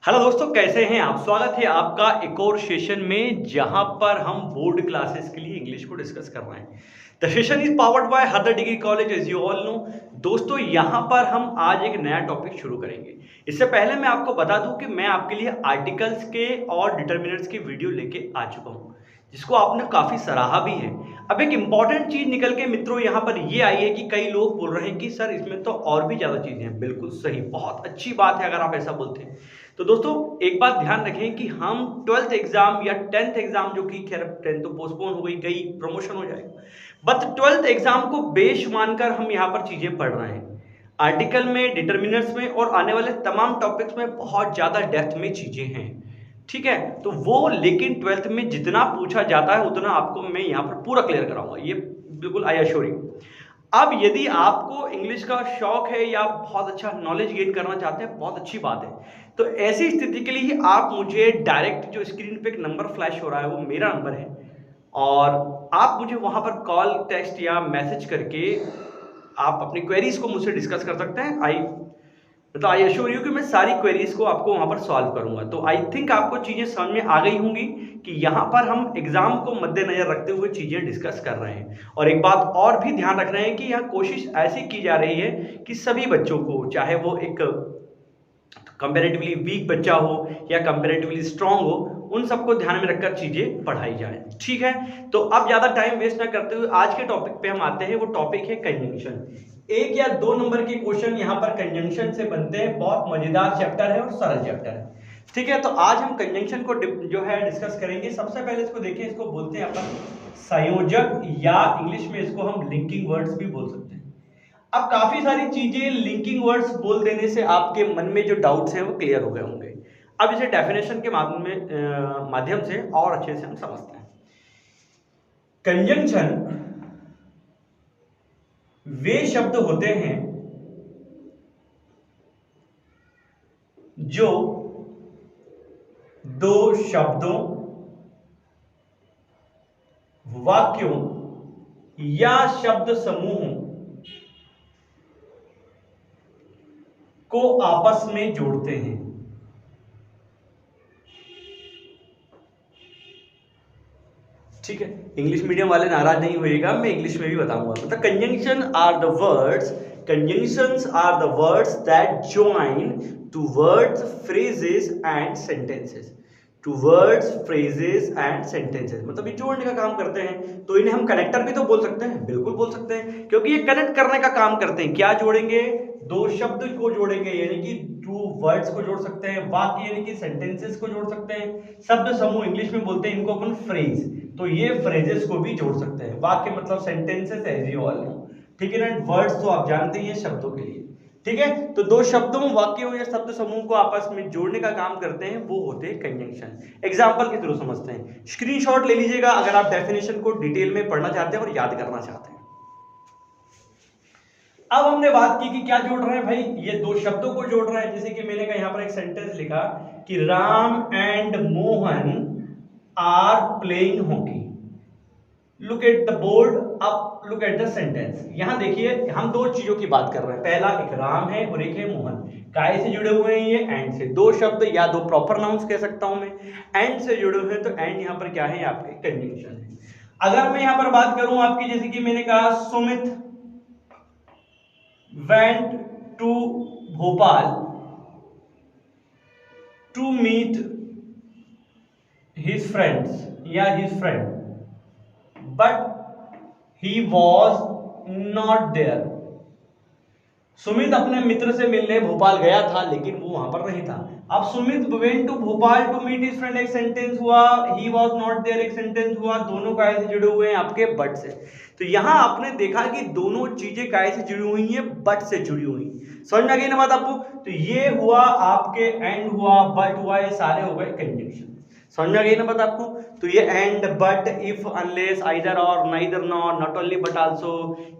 Hello दोस्तों, कैसे हैं आप। स्वागत है आपका एक और सेशन में जहां पर हम बोर्ड क्लासेस के लिए इंग्लिश को डिस्कस कर रहे हैं। The session is powered by हदर degree college as you all know. दोस्तों, यहां पर हम आज एक नया टॉपिक शुरू करेंगे। इससे पहले मैं आपको बता दूं कि मैं आपके लिए आर्टिकल्स के और डिटर्मिनर्स की वीडियो लेके आ चुका हूं, जिसको आपने काफी सराहा भी है। अब एक इंपॉर्टेंट चीज निकल के मित्रों यहाँ पर ये आई है कि कई लोग बोल रहे हैं कि सर इसमें तो और भी ज्यादा चीजें हैं। बिल्कुल सही, बहुत अच्छी बात है अगर आप ऐसा बोलते हैं। तो दोस्तों, एक बात ध्यान रखें कि हम 12th एग्जाम या 10th एग्जाम, जो कि खैर 10th तो पोस्टपोन हो गई प्रमोशन हो जाएगा, बट 12th एग्जाम को बेस मानकर हम यहाँ पर चीजें पढ़ रहे हैं। आर्टिकल में, डिटर्मिनर्स में और आने वाले तमाम टॉपिक्स में बहुत ज्यादा डेप्थ में चीजें हैं। ठीक है, तो वो लेकिन 12th में जितना पूछा जाता है उतना आपको मैं यहाँ पर पूरा क्लियर कराऊंगा, ये बिल्कुल आई एश्योर यू। अब यदि आपको इंग्लिश का शौक है या बहुत अच्छा नॉलेज गेन करना चाहते हैं, बहुत अच्छी बात है। तो ऐसी स्थिति के लिए आप मुझे डायरेक्ट, जो स्क्रीन पे एक नंबर फ्लैश हो रहा है वो मेरा नंबर है, और आप मुझे वहां पर कॉल, टेक्स्ट या मैसेज करके आप अपनी क्वेरीज को मुझसे डिस्कस कर सकते हैं। आई एश्योर यू कि मैं सारी क्वेरीज को आपको वहां पर सॉल्व करूंगा। तो आई थिंक आपको चीजें समझ में आ गई होंगी कि यहाँ पर हम एग्जाम को मद्देनजर रखते हुए चीजें डिस्कस कर रहे हैं। और एक बात और भी ध्यान रख रहे हैं कि यहाँ कोशिश ऐसी की जा रही है कि सभी बच्चों को, चाहे वो एक कंपेरेटिवली वीक बच्चा हो या कंपेरेटिवली स्ट्रांग हो, उन सबको ध्यान में रखकर चीजें पढ़ाई जाए। ठीक है, तो अब ज्यादा टाइम वेस्ट ना करते हुए आज के टॉपिक पे हम आते हैं। वो टॉपिक है कंजंक्शन। एक या दो नंबर के क्वेश्चन यहाँ पर कंजंक्शन से बनते हैं। बहुत मजेदार चैप्टर है और सरल चैप्टर है। ठीक है, तो आज हम कंजंक्शन को जो है डिस्कस करेंगे। सबसे पहले इसको देखें, इसको बोलते हैं अपन संयोजक, या इंग्लिश में इसको हम लिंकिंग वर्ड्स भी बोल सकते हैं। अब काफी सारी चीजें लिंकिंग वर्ड्स बोल देने से आपके मन में जो डाउट्स हैं वो क्लियर हो गए होंगे। अब इसे डेफिनेशन के माध्यम से और अच्छे से हम समझते हैं। कंजंक्शन वे शब्द होते हैं जो दो शब्दों, वाक्यों या शब्द समूहों को आपस में जोड़ते हैं। ठीक है, इंग्लिश मीडियम वाले नाराज नहीं होइएगा, मैं इंग्लिश में भी बताऊंगा। मतलब conjunctions are the words that join two words, phrases and sentences. Two words, phrases and sentences, मतलब ये जोड़ने का काम करते हैं। तो इन्हें हम कनेक्टर भी तो बोल सकते हैं, बिल्कुल बोल सकते हैं, क्योंकि ये कनेक्ट करने का काम करते हैं। क्या जोड़ेंगे? दो शब्द को जोड़ेंगे, यानी कि टू वर्ड्स को जोड़ सकते हैं। वाक्य यानी कि सेंटेंसेस को जोड़ सकते हैं। शब्द समूह इंग्लिश में बोलते हैं इनको अपन फ्रेज, तो ये फ्रेजेस को भी जोड़ सकते हैं। वाक्य मतलब sentences, as you all know. ठीक है ना, वर्ड्स तो आप जानते ही हैं शब्दों के लिए। ठीक है, तो दो शब्दों, वाक्यों या शब्द समूह को आपस में जोड़ने का काम करते हैं, वो होते हैं कंजंक्शन। एग्जांपल के थ्रू समझते हैं। स्क्रीनशॉट ले लीजिएगा अगर आप डेफिनेशन को डिटेल में पढ़ना चाहते हैं और याद करना चाहते हैं। अब हमने बात की कि क्या जोड़ रहे हैं भाई, ये दो शब्दों को जोड़ रहे हैं। जैसे कि मैंने कहा यहाँ पर एक सेंटेंस लिखा कि Ram and Mohan are playing hockey. Look at the board, अब लुक एट द सेंटेंस। यहां देखिए, हम दो चीजों की बात कर रहे हैं। पहला एक राम है और एक है मोहन। काय से जुड़े हुए हैं? ये एंड से। दो शब्द या दो प्रॉपर नाउन्स कह सकता हूं मैं, एंड से जुड़े हुए हैं। तो एंड यहां पर क्या है? आपके कंजंक्शन है। अगर मैं यहां पर बात करूं आपकी, जैसे कि मैंने कहा Sumit went to Bhopal to meet his friends या his friend, but he was not there. Sumit अपने मित्र से मिलने भोपाल गया था, लेकिन वो वहां पर नहीं था। अब Sumit went to Bhopal to meet his friend एक सेंटेंस हुआ, he was not there एक सेंटेंस हुआ। दोनों काय से जुड़े हुए हैं? आपके बट से। तो यहां आपने देखा कि दोनों चीजें काय से जुड़ी हुई हैं? बट से जुड़ी हुई। समझ में आ गई ना बात आपको? तो ये हुआ आपके एंड हुआ, बट हुआ, ये सारे हो गए कंजंक्शन। समझ में आ गई ना बात आपको? तो ये and, but, if, unless, either or, neither nor, not only but also,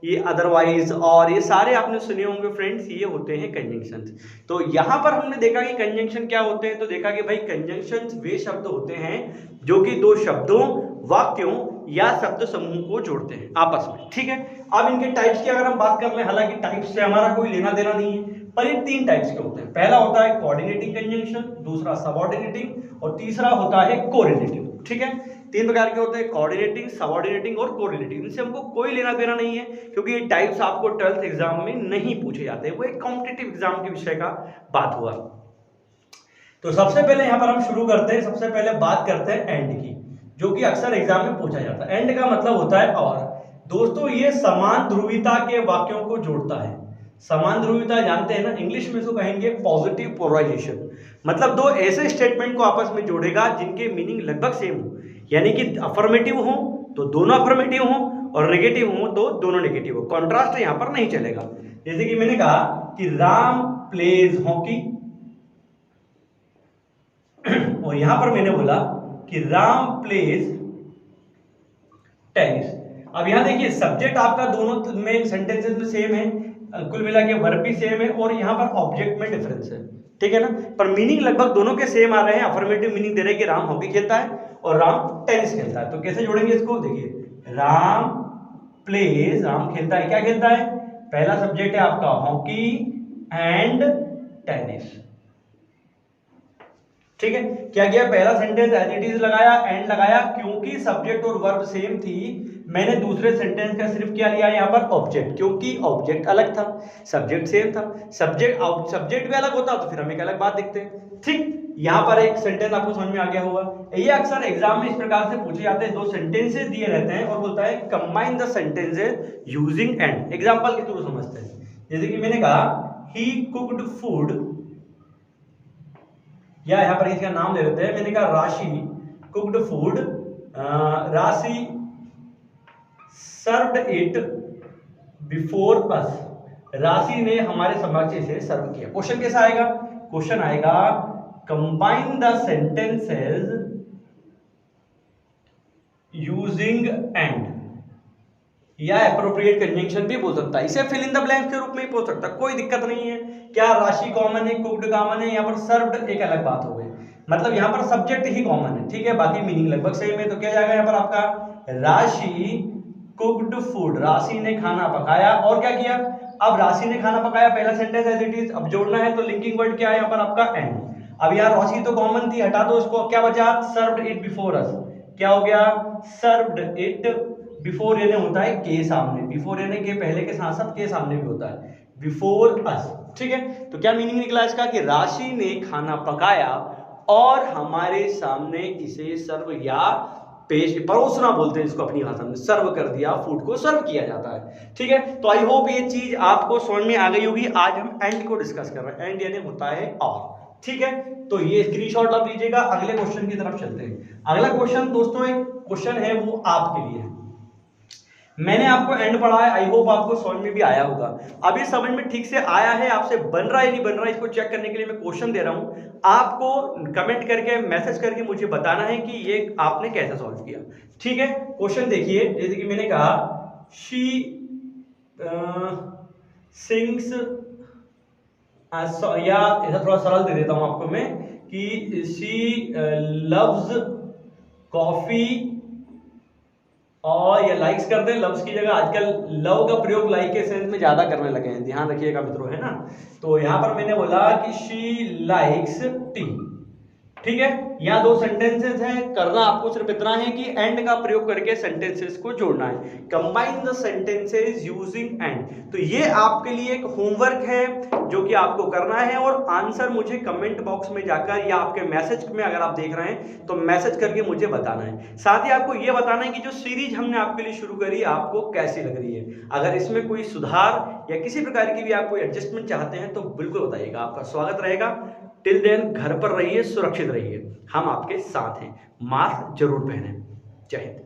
ये अदरवाइज, और ये सारे आपने सुने होंगे फ्रेंड्स, ये होते हैं कंजंक्शंस। तो यहां पर हमने देखा कि कंजंक्शन क्या होते हैं। तो देखा कि भाई कंजंक्शंस वे शब्द होते हैं जो कि दो शब्दों, वाक्यों या शब्द समूह को जोड़ते हैं आपस में। ठीक है, अब इनके टाइप्स की अगर हम बात कर लें, हालांकि टाइप्स से हमारा कोई लेना देना नहीं है, और ये 3 टाइप्स के होते हैं। पहला होता है कोऑर्डिनेटिंग कंजंक्शन, दूसरा सबऑर्डिनेटिंग और तीसरा होता है कोरिलेटिव। ठीक है, 3 प्रकार के होते हैं, कोऑर्डिनेटिंग, सबऑर्डिनेटिंग और कोरिलेटिव। इनसे हमको कोई लेना देना नहीं है क्योंकि ये टाइप्स आपको 12th एग्जाम में नहीं पूछे जाते, वो एक कॉम्पिटिटिव एग्जाम के विषय का बात हुआ। तो सबसे पहले यहां पर हम शुरू करते हैं, सबसे पहले बात करते हैं एंड की, जो कि अक्सर एग्जाम में पूछा जाता है। एंड का मतलब होता है और। दोस्तों ये समान ध्रुवीयता के वाक्यों को जोड़ता है। समान ध्रुवीयता जानते हैं ना, इंग्लिश में इसको कहेंगे पॉजिटिव पोलराइजेशन। मतलब दो ऐसे स्टेटमेंट को आपस में जोड़ेगा जिनके मीनिंग लगभग सेम हो, यानी कि अफर्मेटिव हो तो दोनों अफर्मेटिव हो और नेगेटिव हो तो दोनों नेगेटिव हो। कॉन्ट्रास्ट यहां पर नहीं चलेगा। जैसे कि मैंने कहा कि राम प्लेज हॉकी और यहां पर मैंने बोला कि राम प्लेज टेनिस। अब यहां देखिए सब्जेक्ट आपका दोनों में सेंटेंसेस में सेम है, कुल मिला के वर्ब भी सेम है और यहां पर ऑब्जेक्ट में डिफरेंस है। ठीक है ना, पर मीनिंग लगभग दोनों के सेम आ रहे हैं। अफर्मेटिव मीनिंग दे रहे हैं कि राम हॉकी खेलता है और राम टेनिस खेलता है। तो कैसे जोड़ेंगे इसको, देखिए राम प्लेज, राम खेलता है, क्या खेलता है, पहला सब्जेक्ट है आपका हॉकी एंड टेनिस। ठीक है, क्या किया, पहला सेंटेंस एज इट इज लगाया, एंड लगाया, क्योंकि सब्जेक्ट और वर्ब सेम थी मैंने दूसरे सेंटेंस का सिर्फ क्या लिया यहाँ पर ऑब्जेक्ट, क्योंकि ऑब्जेक्ट अलग था, सब्जेक्ट सेम था। सब्जेक्ट भी अलग होता तो फिर हम एक अलग बात देखते हैं। ठीक, यहाँ पर एक सेंटेंस आपको समझ में आ गया होगा। ये अक्सर एग्जाम में इस प्रकार से पूछे जाते हैं, 2 सेंटेंसेस दिए रहते हैं और बोलता है combine the sentences using and. Example के थ्रू समझते हैं। जैसे कि मैंने कहा ही कुक्ड फूड, या यहाँ पर इसका नाम ले लेते हैं, मैंने कहा राशि कुक्ड फूड, राशि सर्व्ड इट बिफोर अस, राशि ने हमारे समक्ष इसे सर्व किया। क्वेश्चन कैसा आएगा, क्वेश्चन आएगा combine the sentences using and, या एप्रोप्रिएट कंजंक्शन भी बोल सकता है, इसे फिल इन द ब्लैंक्स के रूप में ही बोल सकता है, कोई दिक्कत नहीं है। क्या राशि कॉमन है, कुक्ड कॉमन है, यहाँ पर सर्व्ड एक अलग बात हो गई, मतलब यहाँ पर सब्जेक्ट ही कॉमन है। ठीक है, बाकी मीनिंग लगभग सेम है। तो क्या जाएगा यहाँ पर आपका राशि कुक्ड फूड, राशि ने खाना पकाया और क्या किया, अब राशि ने खाना पकाया, पहला सेंटेंस एज इट इज, अब जोड़ना है तो लिंकिंग वर्ड क्या है यहाँ पर आपका एंड। अब यहाँ राशि तो कॉमन थी, हटा दो उसको, क्या बचा, सर्व्ड इट बिफोर अस, क्या हो गया, सर्व्ड इट बिफोर, यानी होता है के सामने, बिफोर यानी के पहले के साथ साथ के सामने भी होता है, बिफोर अस। ठीक है, तो क्या मीनिंग निकला इसका कि राशि ने खाना पकाया और हमारे सामने इसे सर्व या पेश, परोसना बोलते हैं इसको अपनी भाषा में, सर्व कर दिया, फूड को सर्व किया जाता है। ठीक है, तो आई होप ये चीज आपको समझ में आ गई होगी। आज हम एंड को डिस्कस कर रहे हैं, एंड यानी होता है और। ठीक है, तो ये स्क्रीनशॉट आप लीजिएगा, अगले क्वेश्चन की तरफ चलते हैं। अगला क्वेश्चन दोस्तों एक क्वेश्चन है वो आपके लिए है। मैंने आपको एंड पढ़ा है, आई होप आपको समझ में भी आया होगा। अभी समझ में ठीक से आया है, आपसे बन रहा है नहीं बन रहा है, इसको चेक करने के लिए मैं क्वेश्चन दे रहा हूं, आपको कमेंट करके मैसेज करके मुझे बताना है कि ये आपने कैसे सॉल्व किया। ठीक है, क्वेश्चन देखिए, जैसे कि मैंने कहा शी सिंग्स, या ऐसा थोड़ा सरल दे देता हूं आपको मैं कि शी लव्स कॉफी, और ये लाइक्स करते हैं, लव्स की जगह आजकल लव का प्रयोग लाइक के सेंस में ज्यादा करने लगे हैं, ध्यान रखिएगा मित्रों, है ना। तो यहां पर मैंने बोला कि शी लाइक्स टी। ठीक है, यहाँ 2 सेंटेंसेस हैं, करना आपको सिर्फ इतना है कि एंड का प्रयोग करके सेंटेंसेस को जोड़ना है, combine the sentences using and. तो ये आपके लिए एक होमवर्क है जो कि आपको करना है, और आंसर मुझे कमेंट बॉक्स में जाकर या आपके मैसेज में अगर आप देख रहे हैं तो मैसेज करके मुझे बताना है। साथ ही आपको ये बताना है कि जो सीरीज हमने आपके लिए शुरू करी आपको कैसी लग रही है। अगर इसमें कोई सुधार या किसी प्रकार की भी आप कोई एडजस्टमेंट चाहते हैं तो बिल्कुल बताइएगा, आपका स्वागत रहेगा। टिल देन घर पर रहिए, सुरक्षित रहिए, हम आपके साथ हैं। मास्क जरूर पहनें। जय हिंद।